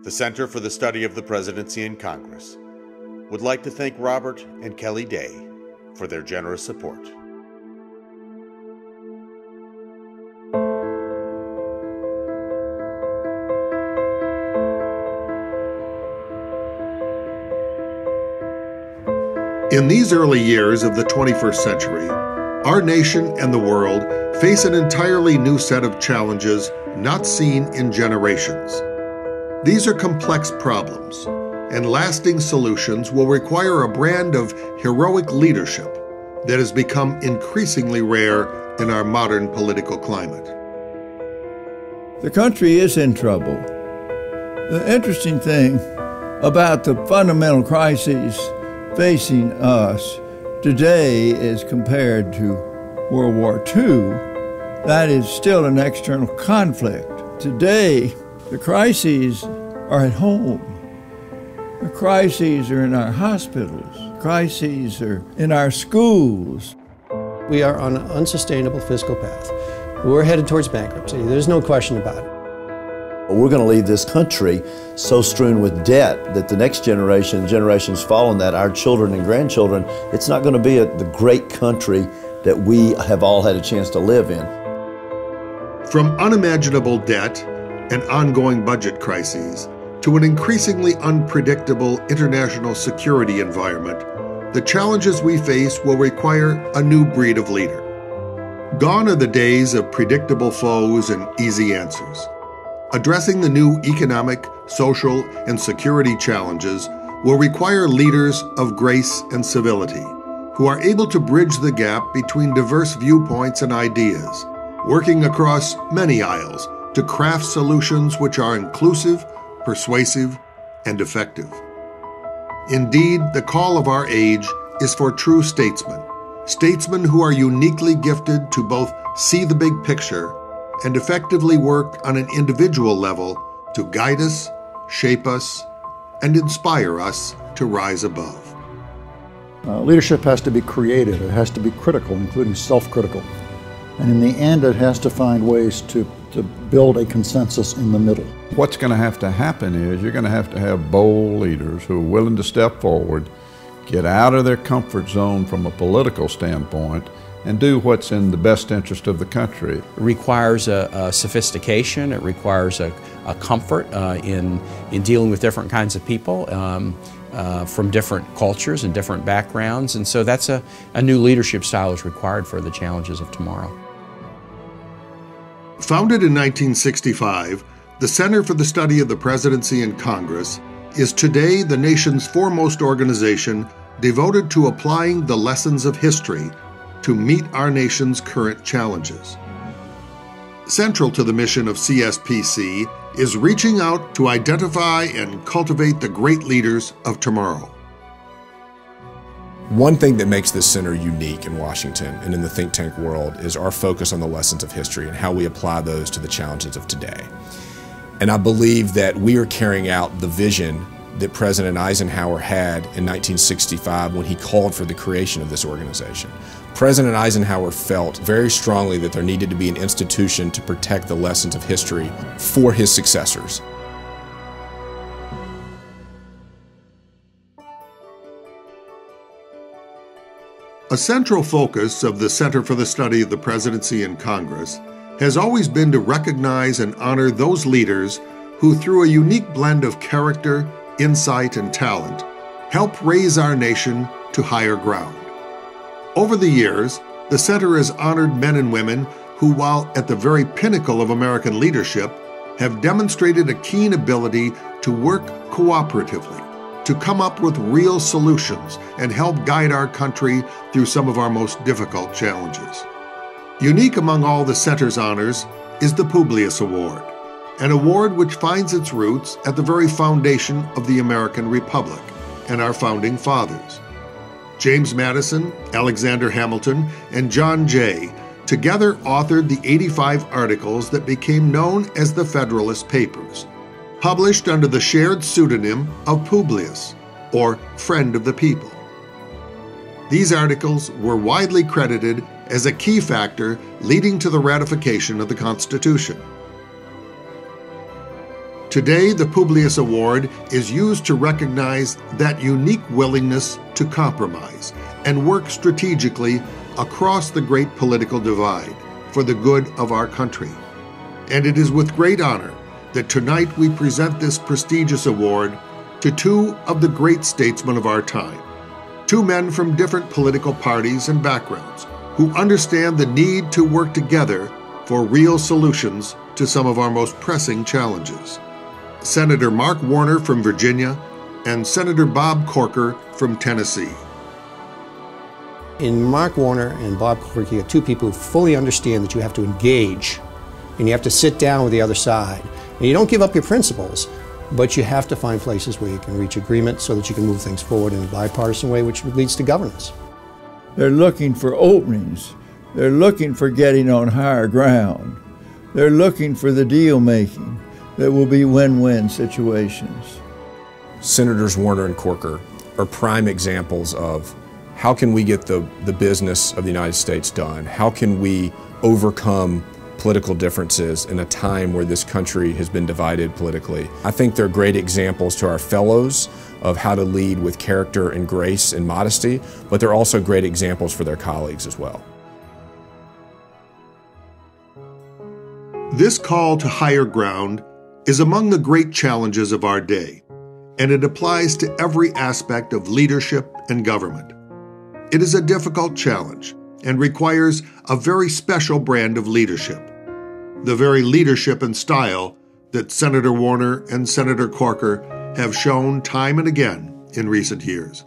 The Center for the Study of the Presidency and Congress would like to thank Robert and Kelly Day for their generous support. In these early years of the 21st century, our nation and the world face an entirely new set of challenges not seen in generations. These are complex problems, and lasting solutions will require a brand of heroic leadership that has become increasingly rare in our modern political climate. The country is in trouble. The interesting thing about the fundamental crises facing us today as compared to World War II, that is still an external conflict. Today, the crises are at home. The crises are in our hospitals. Crises are in our schools. We are on an unsustainable fiscal path. We're headed towards bankruptcy. There's no question about it. We're going to leave this country so strewn with debt that the next generation, generations following that, our children and grandchildren, it's not going to be the great country that we have all had a chance to live in. From unimaginable debt and ongoing budget crises to an increasingly unpredictable international security environment, the challenges we face will require a new breed of leader. Gone are the days of predictable foes and easy answers. Addressing the new economic, social, and security challenges will require leaders of grace and civility who are able to bridge the gap between diverse viewpoints and ideas, working across many aisles to craft solutions which are inclusive, persuasive, and effective. Indeed, the call of our age is for true statesmen who are uniquely gifted to both see the big picture and effectively work on an individual level to guide us, shape us, and inspire us to rise above. Leadership has to be creative, it has to be critical, including self-critical. And in the end, it has to find ways to build a consensus in the middle. What's going to happen is you're going to have bold leaders who are willing to step forward, get out of their comfort zone from a political standpoint, and do what's in the best interest of the country. It requires a sophistication, it requires a comfort in dealing with different kinds of people from different cultures and different backgrounds, and so that's a new leadership style is required for the challenges of tomorrow. Founded in 1965, the Center for the Study of the Presidency and Congress is today the nation's foremost organization devoted to applying the lessons of history to meet our nation's current challenges. Central to the mission of CSPC is reaching out to identify and cultivate the great leaders of tomorrow. One thing that makes this center unique in Washington and in the think tank world is our focus on the lessons of history and how we apply those to the challenges of today. And I believe that we are carrying out the vision that President Eisenhower had in 1965 when he called for the creation of this organization. President Eisenhower felt very strongly that there needed to be an institution to protect the lessons of history for his successors. A central focus of the Center for the Study of the Presidency and Congress has always been to recognize and honor those leaders who, through a unique blend of character, insight, and talent, help raise our nation to higher ground. Over the years, the Center has honored men and women who, while at the very pinnacle of American leadership, have demonstrated a keen ability to work cooperatively, to come up with real solutions and help guide our country through some of our most difficult challenges. Unique among all the Center's honors is the Publius Award, an award which finds its roots at the very foundation of the American Republic and our founding fathers. James Madison, Alexander Hamilton, and John Jay together authored the 85 articles that became known as the Federalist Papers, published under the shared pseudonym of Publius, or Friend of the People. These articles were widely credited as a key factor leading to the ratification of the Constitution. Today, the Publius Award is used to recognize that unique willingness to compromise and work strategically across the great political divide for the good of our country. And it is with great honor that tonight we present this prestigious award to two of the great statesmen of our time, two men from different political parties and backgrounds who understand the need to work together for real solutions to some of our most pressing challenges. Senator Mark Warner from Virginia and Senator Bob Corker from Tennessee. In Mark Warner and Bob Corker, you have two people who fully understand that you have to engage and you have to sit down with the other side. And you don't give up your principles, but you have to find places where you can reach agreement so that you can move things forward in a bipartisan way, which leads to governance. They're looking for openings. They're looking for getting on higher ground. They're looking for the deal making that will be win-win situations. Senators Warner and Corker are prime examples of how can we get the business of the United States done? How can we overcome political differences in a time where this country has been divided politically? I think they're great examples to our fellows of how to lead with character and grace and modesty, but they're also great examples for their colleagues as well. This call to higher ground is among the great challenges of our day, and it applies to every aspect of leadership and government. It is a difficult challenge and requires a very special brand of leadership, the very leadership and style that Senator Warner and Senator Corker have shown time and again in recent years.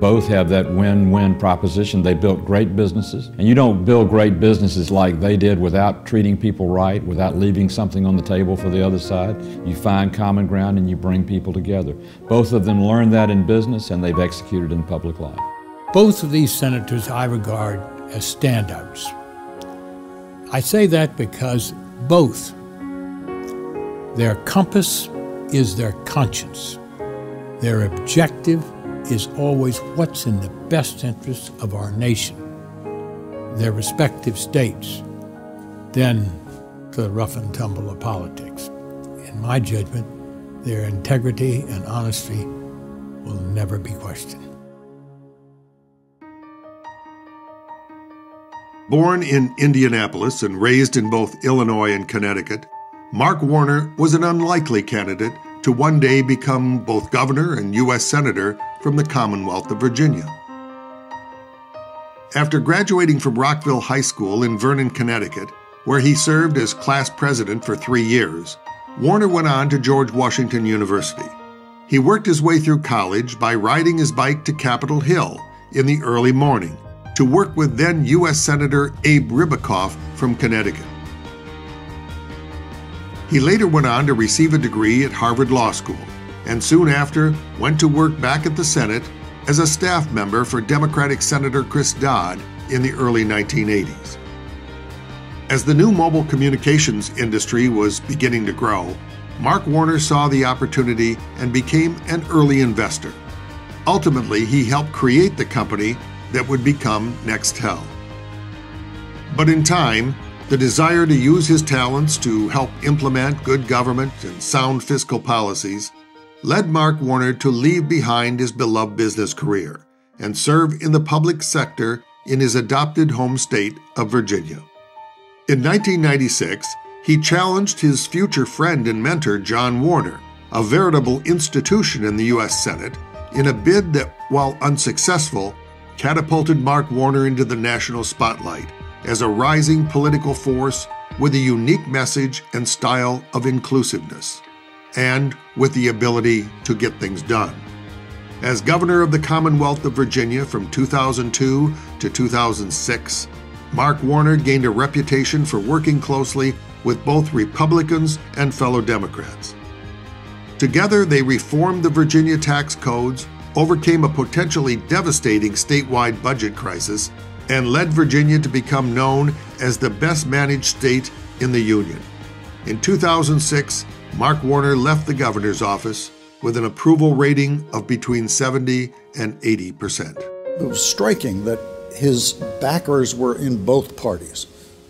Both have that win-win proposition. They built great businesses, and you don't build great businesses like they did without treating people right, without leaving something on the table for the other side. You find common ground and you bring people together. Both of them learned that in business, and they've executed in public life. Both of these senators I regard as standouts. I say that because both, their compass is their conscience. Their objective is always what's in the best interest of our nation, their respective states, then the rough and tumble of politics. In my judgment, their integrity and honesty will never be questioned. Born in Indianapolis and raised in both Illinois and Connecticut, Mark Warner was an unlikely candidate to one day become both governor and U.S. Senator from the Commonwealth of Virginia. After graduating from Rockville High School in Vernon, Connecticut, where he served as class president for 3 years, Warner went on to George Washington University. He worked his way through college by riding his bike to Capitol Hill in the early morning to work with then U.S. Senator Abe Ribicoff from Connecticut. He later went on to receive a degree at Harvard Law School, and soon after went to work back at the Senate as a staff member for Democratic Senator Chris Dodd in the early 1980s. As the new mobile communications industry was beginning to grow, Mark Warner saw the opportunity and became an early investor. Ultimately, he helped create the company that would become Nextel. But in time, the desire to use his talents to help implement good government and sound fiscal policies led Mark Warner to leave behind his beloved business career and serve in the public sector in his adopted home state of Virginia. In 1996, he challenged his future friend and mentor, John Warner, a veritable institution in the U.S. Senate, in a bid that, while unsuccessful, catapulted Mark Warner into the national spotlight as a rising political force with a unique message and style of inclusiveness, and with the ability to get things done. As governor of the Commonwealth of Virginia from 2002 to 2006, Mark Warner gained a reputation for working closely with both Republicans and fellow Democrats. Together, they reformed the Virginia tax codes, overcame a potentially devastating statewide budget crisis, and led Virginia to become known as the best managed state in the Union. In 2006, Mark Warner left the governor's office with an approval rating of between 70 and 80%. It was striking that his backers were in both parties,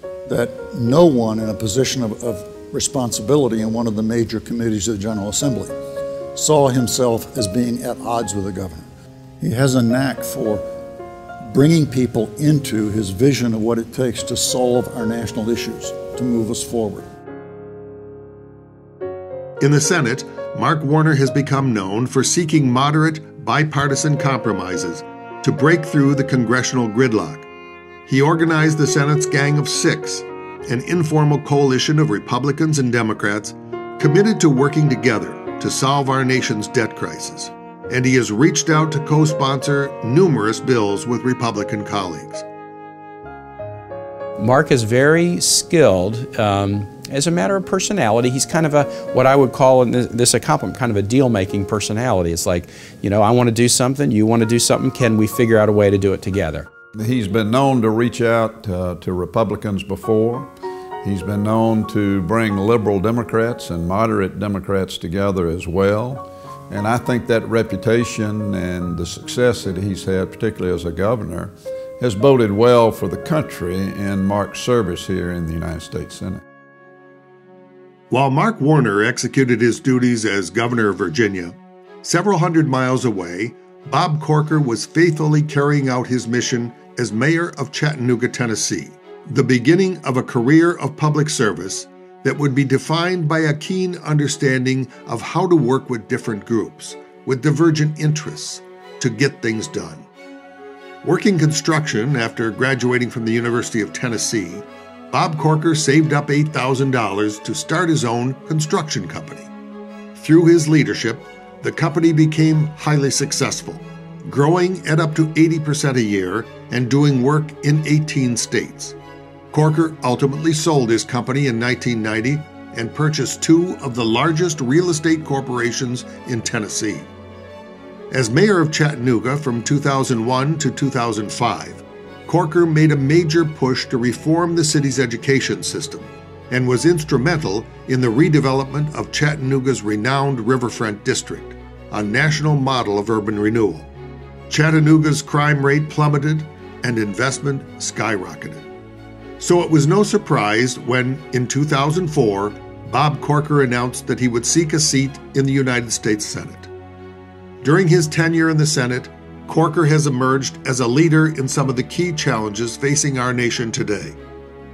that no one in a position of responsibility in one of the major committees of the General Assembly, saw himself as being at odds with the governor. He has a knack for bringing people into his vision of what it takes to solve our national issues, to move us forward. In the Senate, Mark Warner has become known for seeking moderate, bipartisan compromises to break through the congressional gridlock. He organized the Senate's Gang of Six, an informal coalition of Republicans and Democrats committed to working together to solve our nation's debt crisis. And he has reached out to co-sponsor numerous bills with Republican colleagues. Mark is very skilled. As a matter of personality, he's kind of what I would call in this a compliment, kind of a deal-making personality. It's like, you know, I want to do something, you want to do something, can we figure out a way to do it together? He's been known to reach out to Republicans before. He's been known to bring liberal Democrats and moderate Democrats together as well. And I think that reputation and the success that he's had, particularly as a governor, has boded well for the country in Mark's service here in the United States Senate. While Mark Warner executed his duties as governor of Virginia, several hundred miles away, Bob Corker was faithfully carrying out his mission as mayor of Chattanooga, Tennessee, the beginning of a career of public service that would be defined by a keen understanding of how to work with different groups, with divergent interests, to get things done. Working construction after graduating from the University of Tennessee, Bob Corker saved up $8,000 to start his own construction company. Through his leadership, the company became highly successful, growing at up to 80% a year and doing work in 18 states. Corker ultimately sold his company in 1990 and purchased two of the largest real estate corporations in Tennessee. As mayor of Chattanooga from 2001 to 2005, Corker made a major push to reform the city's education system and was instrumental in the redevelopment of Chattanooga's renowned riverfront district, a national model of urban renewal. Chattanooga's crime rate plummeted and investment skyrocketed. So it was no surprise when, in 2004, Bob Corker announced that he would seek a seat in the United States Senate. During his tenure in the Senate, Corker has emerged as a leader in some of the key challenges facing our nation today.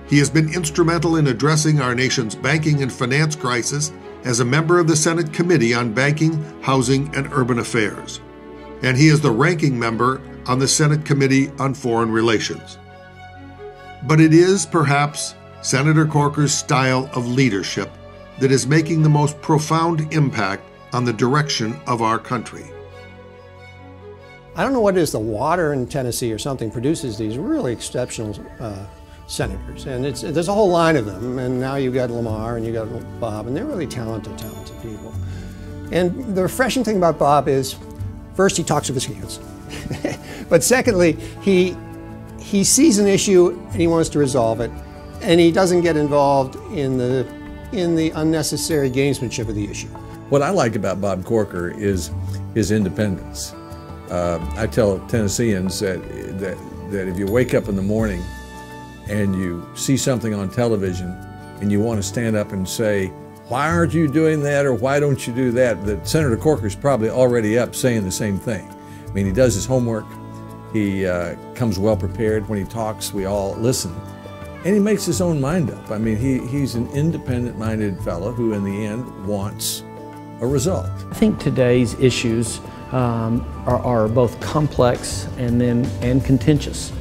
He has been instrumental in addressing our nation's banking and finance crisis as a member of the Senate Committee on Banking, Housing, and Urban Affairs. And he is the ranking member on the Senate Committee on Foreign Relations. But it is, perhaps, Senator Corker's style of leadership that is making the most profound impact on the direction of our country. I don't know what it is, the water in Tennessee or something produces these really exceptional senators. And there's a whole line of them. And now you've got Lamar and you've got Bob, and they're really talented people. And the refreshing thing about Bob is, first, he talks with his hands. But secondly, he sees an issue and he wants to resolve it, and he doesn't get involved in the unnecessary gamesmanship of the issue. What I like about Bob Corker is his independence. I tell Tennesseans that if you wake up in the morning and you see something on television and you want to stand up and say, why aren't you doing that, or why don't you do that, that Senator Corker's probably already up saying the same thing. I mean, he does his homework. He comes well prepared. When he talks, we all listen. And he makes his own mind up. I mean, he's an independent-minded fellow who, in the end, wants a result. I think today's issues are both complex and contentious.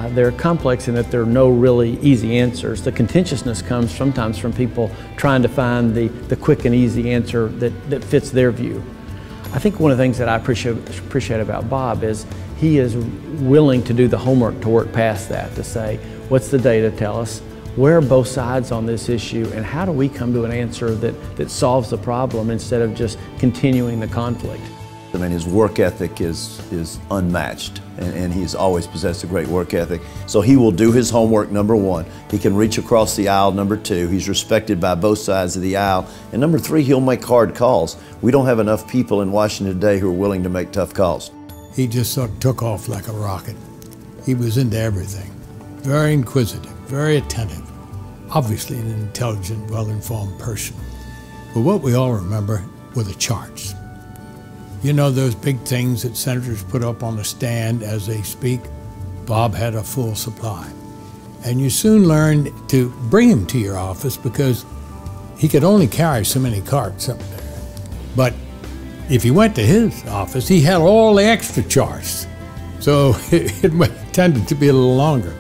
They're complex in that there are no really easy answers. The contentiousness comes sometimes from people trying to find the quick and easy answer that fits their view. I think one of the things that I appreciate about Bob is he is willing to do the homework to work past that, to say, what's the data tell us? Where are both sides on this issue, and how do we come to an answer that solves the problem instead of just continuing the conflict? I mean, his work ethic is unmatched, and he's always possessed a great work ethic. So he will do his homework, number one. He can reach across the aisle, number two. He's respected by both sides of the aisle. And number three, he'll make hard calls. We don't have enough people in Washington today who are willing to make tough calls. He just sort of took off like a rocket. He was into everything. Very inquisitive, very attentive. obviously an intelligent, well-informed person. But what we all remember were the charts. You know those big things that senators put up on the stand as they speak? Bob had a full supply. And you soon learned to bring him to your office because he could only carry so many carts up there. But if you went to his office, he had all the extra charts. So it tended to be a little longer.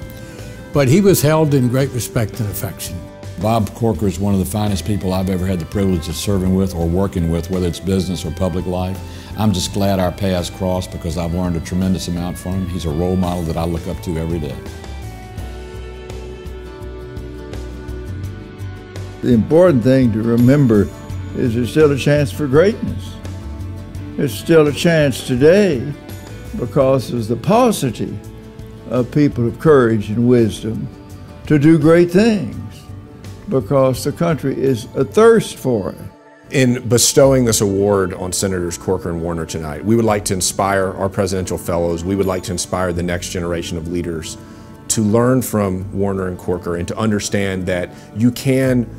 But he was held in great respect and affection. Bob Corker is one of the finest people I've ever had the privilege of serving with or working with, whether it's business or public life. I'm just glad our paths crossed because I've learned a tremendous amount from him. He's a role model that I look up to every day. The important thing to remember is there's still a chance for greatness. There's still a chance today because of the paucity of people of courage and wisdom to do great things, because the country is athirst for it. In bestowing this award on Senators Corker and Warner tonight, we would like to inspire our presidential fellows. We would like to inspire the next generation of leaders to learn from Warner and Corker and to understand that you can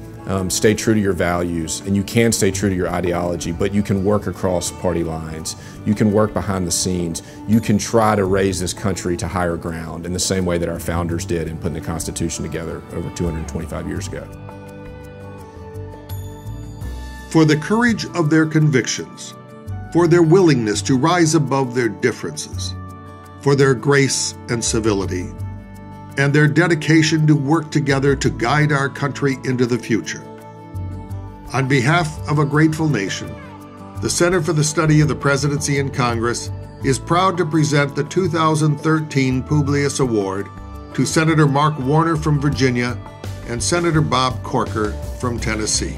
stay true to your values and you can stay true to your ideology, but you can work across party lines. You can work behind the scenes. You can try to raise this country to higher ground in the same way that our founders did in putting the Constitution together over 225 years ago. For the courage of their convictions, for their willingness to rise above their differences, for their grace and civility, and their dedication to work together to guide our country into the future. On behalf of a grateful nation, the Center for the Study of the Presidency and Congress is proud to present the 2013 Publius Award to Senator Mark Warner from Virginia and Senator Bob Corker from Tennessee.